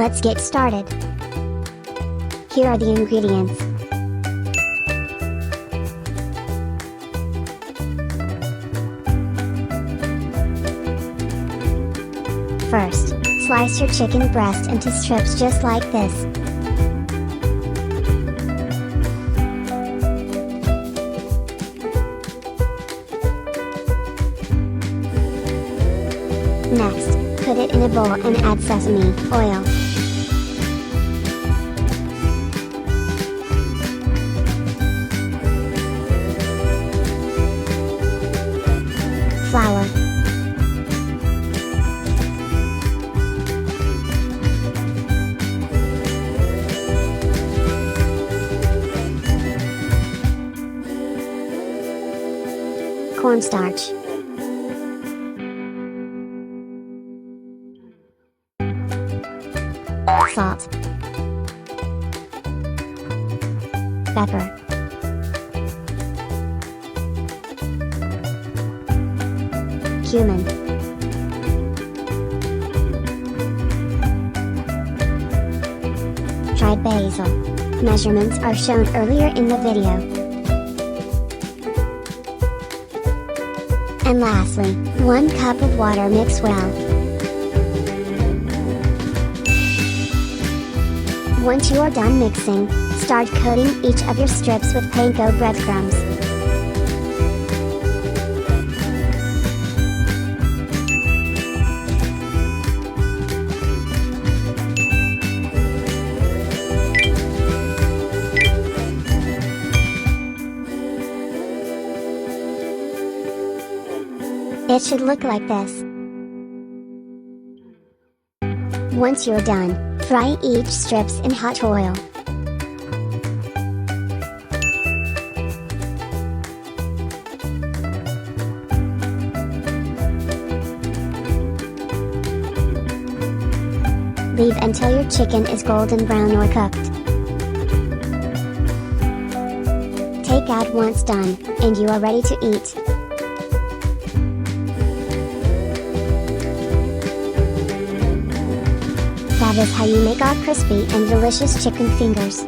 Let's get started. Here are the ingredients. First, slice your chicken breast into strips just like this. Next, put it in a bowl and add sesame oil, flour, cornstarch, salt, pepper, cumin, dried basil. Measurements are shown earlier in the video. And lastly, 1 cup of water. Mix well. Once you are done mixing, start coating each of your strips with panko breadcrumbs. It should look like this. Once you're done, fry each strips in hot oil. Leave until your chicken is golden brown or cooked. Take out once done, and you are ready to eat. That is how you make our crispy and delicious chicken fingers.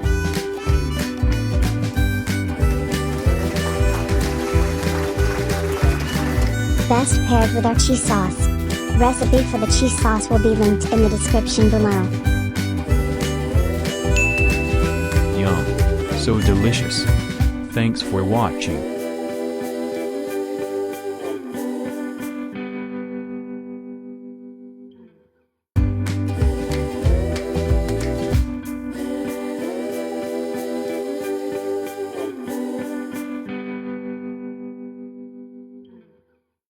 Best paired with our cheese sauce. Recipe for the cheese sauce will be linked in the description below. Yum! So delicious! Thanks for watching.